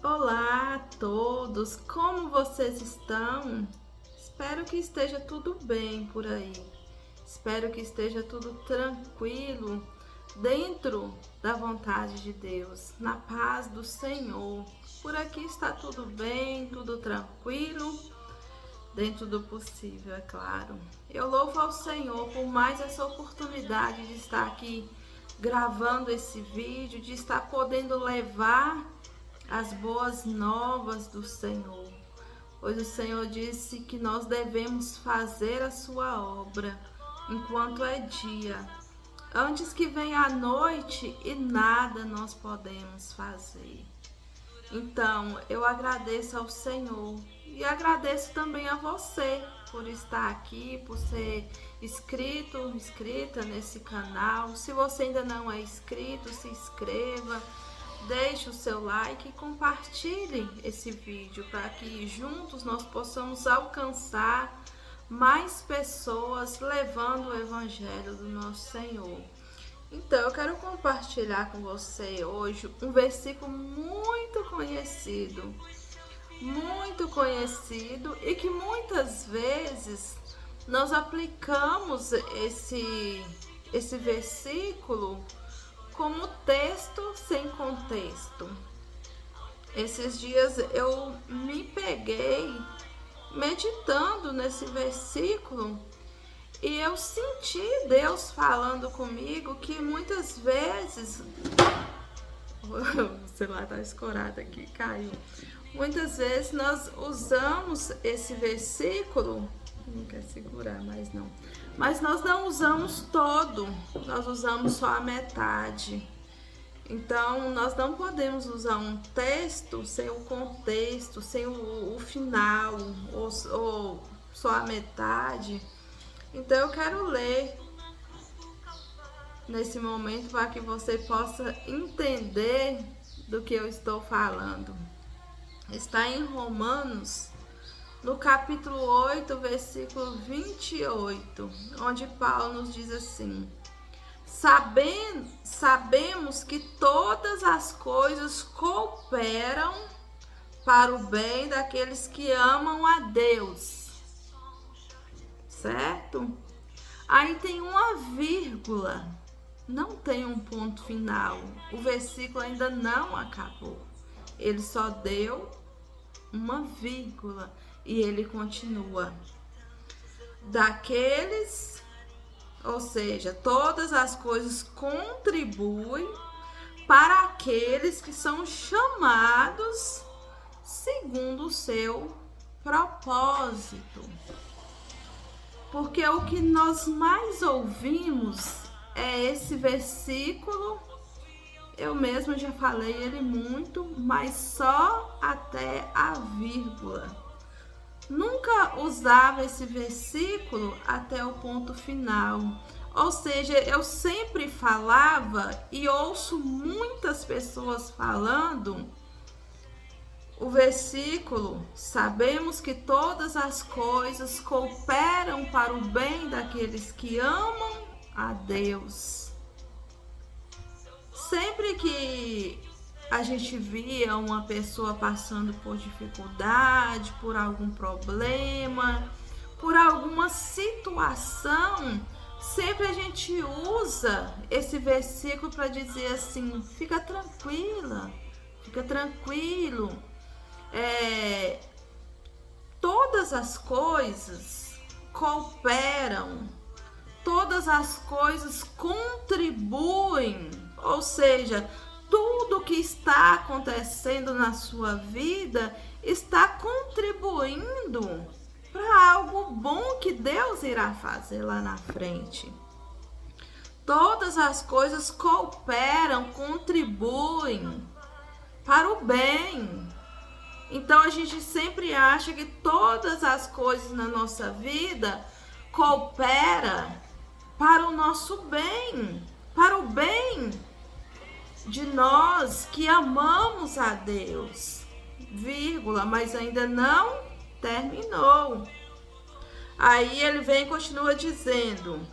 Olá a todos, como vocês estão? Espero que esteja tudo bem por aí. Espero que esteja tudo tranquilo, dentro da vontade de Deus, na paz do Senhor. Por aqui está tudo bem, tudo tranquilo, dentro do possível, é claro. Eu louvo ao Senhor por mais essa oportunidade de estar aqui gravando esse vídeo, de estar podendo levar as boas novas do Senhor, pois o Senhor disse que nós devemos fazer a sua obra enquanto é dia, antes que venha a noite e nada nós podemos fazer. Então eu agradeço ao Senhor e agradeço também a você por estar aqui, por ser inscrita nesse canal. Se você ainda não é inscrito, se inscreva. Deixe o seu like e compartilhe esse vídeo para que juntos nós possamos alcançar mais pessoas levando o Evangelho do nosso Senhor. Então, eu quero compartilhar com você hoje um versículo muito conhecido e que muitas vezes nós aplicamos esse versículo como texto sem contexto. Esses dias eu me peguei meditando nesse versículo e eu senti Deus falando comigo que muitas vezes o celular tá escorado aqui, caiu. Muitas vezes nós usamos esse versículo, não quer segurar mais não, mas nós não usamos todo, nós usamos só a metade. Então nós não podemos usar um texto sem o contexto, sem o final, ou só a metade. Então eu quero ler nesse momento para que você possa entender do que eu estou falando. Está em Romanos, no capítulo 8, versículo 28, onde Paulo nos diz assim: Sabemos que todas as coisas cooperam para o bem daqueles que amam a Deus. Certo? Aí tem uma vírgula, não tem um ponto final. O versículo ainda não acabou. Ele só deu uma vírgula e ele continua: daqueles, ou seja, todas as coisas contribuem para aqueles que são chamados segundo o seu propósito. Porque o que nós mais ouvimos é esse versículo. Eu mesma já falei ele muito, mas só até a vírgula. Nunca usava esse versículo até o ponto final. Ou seja, eu sempre falava e ouço muitas pessoas falando o versículo: sabemos que todas as coisas cooperam para o bem daqueles que amam a Deus. Sempre que a gente via uma pessoa passando por dificuldade, por algum problema, por alguma situação, sempre a gente usa esse versículo para dizer assim: fica tranquila, fica tranquilo. Todas as coisas cooperam, todas as coisas contribuem. Ou seja, tudo que está acontecendo na sua vida está contribuindo para algo bom que Deus irá fazer lá na frente. Todas as coisas cooperam, contribuem para o bem. Então a gente sempre acha que todas as coisas na nossa vida cooperam para o nosso bem, para o bem de nós que amamos a Deus, vírgula, mas ainda não terminou. Aí ele vem e continua dizendo: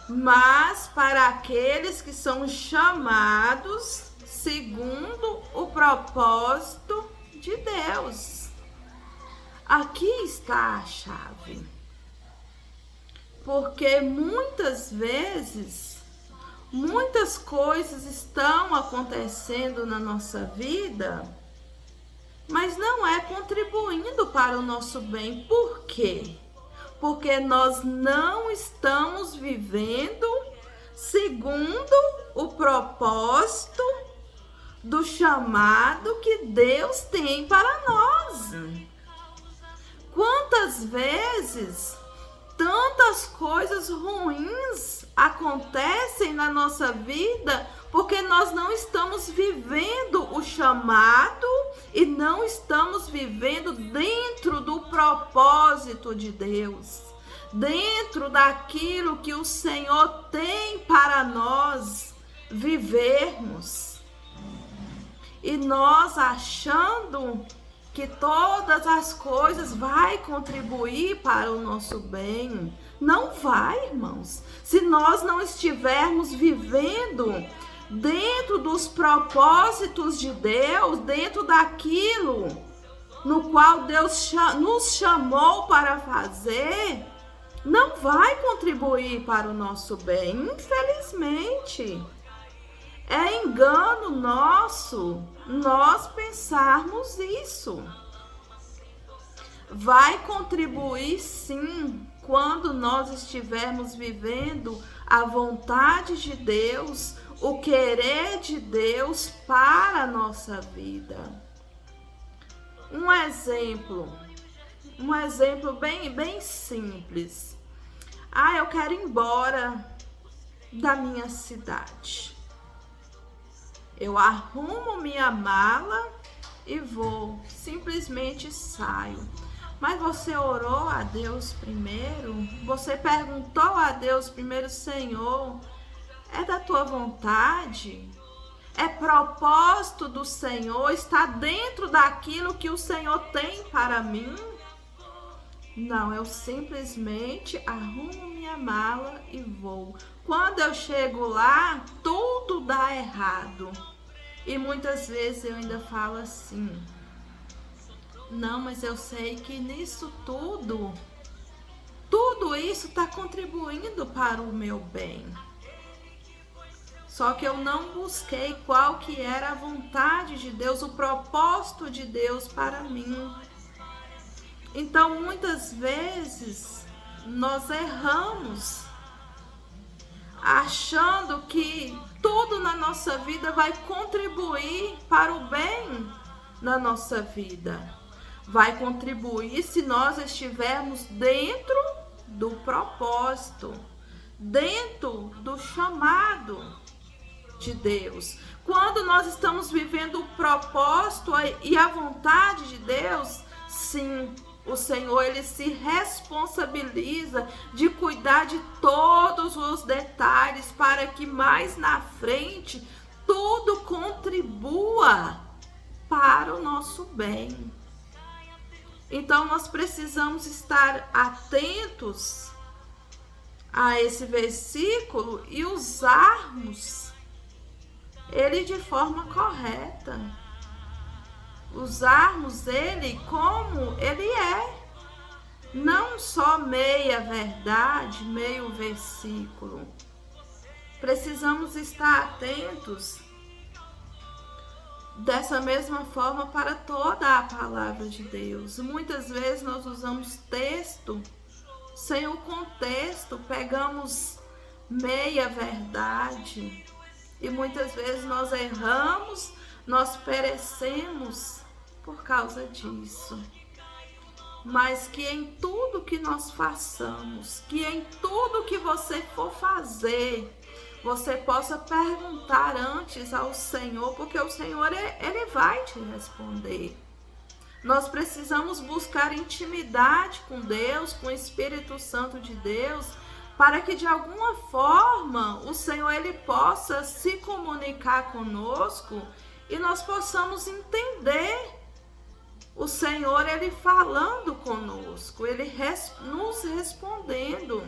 mas para aqueles que são chamados segundo o propósito de Deus. Aqui está a chave. Porque muitas vezes, muitas coisas estão acontecendo na nossa vida, mas não é contribuindo para o nosso bem. Por quê? Porque nós não estamos vivendo segundo o propósito do chamado que Deus tem para nós. Quantas vezes tantas coisas ruins acontecem na nossa vida porque nós não estamos vivendo o chamado e não estamos vivendo dentro do propósito de Deus, dentro daquilo que o Senhor tem para nós vivermos. E nós achando que todas as coisas vai contribuir para o nosso bem. Não vai, irmãos. Se nós não estivermos vivendo dentro dos propósitos de Deus, dentro daquilo no qual Deus nos chamou para fazer, não vai contribuir para o nosso bem, infelizmente. É engano nosso nós pensarmos isso. Vai contribuir sim quando nós estivermos vivendo a vontade de Deus, o querer de Deus para a nossa vida. Um exemplo bem simples. Eu quero ir embora da minha cidade. Eu arrumo minha mala e vou, simplesmente saio. Mas você orou a Deus primeiro? Você perguntou a Deus primeiro: Senhor, é da tua vontade? É propósito do Senhor? Está dentro daquilo que o Senhor tem para mim? Não, eu simplesmente arrumo minha mala e vou. Quando eu chego lá, tudo dá errado. E muitas vezes eu ainda falo assim: não, mas eu sei que nisso tudo isso está contribuindo para o meu bem. Só que eu não busquei qual que era a vontade de Deus, o propósito de Deus para mim. Então, muitas vezes, nós erramos, achando que tudo na nossa vida vai contribuir para o bem na nossa vida. Vai contribuir se nós estivermos dentro do propósito, dentro do chamado de Deus. Quando nós estamos vivendo o propósito e a vontade de Deus, sim, o Senhor, ele se responsabiliza de cuidar de todos os detalhes para que mais na frente tudo contribua para o nosso bem. Então nós precisamos estar atentos a esse versículo e usarmos ele de forma correta. Usarmos ele como ele é. Não só meia verdade, meio versículo. Precisamos estar atentos dessa mesma forma para toda a palavra de Deus. Muitas vezes nós usamos texto sem o contexto, pegamos meia verdade e muitas vezes nós erramos, nós perecemos por causa disso. Mas que em tudo que nós façamos, que em tudo que você for fazer, você possa perguntar antes ao Senhor, porque o Senhor, ele vai te responder. Nós precisamos buscar intimidade com Deus, com o Espírito Santo de Deus, para que de alguma forma o Senhor, ele possa se comunicar conosco e nós possamos entender o Senhor, ele falando conosco, ele nos respondendo.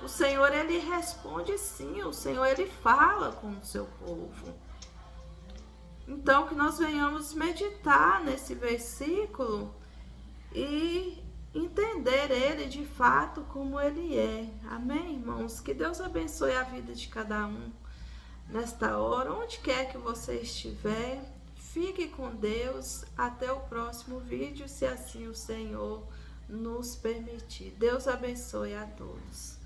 O Senhor, ele responde sim, o Senhor, ele fala com o seu povo. Então, que nós venhamos meditar nesse versículo e entender ele de fato como ele é. Amém, irmãos? Que Deus abençoe a vida de cada um nesta hora, onde quer que você estiver. Fique com Deus. Até o próximo vídeo, se assim o Senhor nos permitir. Deus abençoe a todos.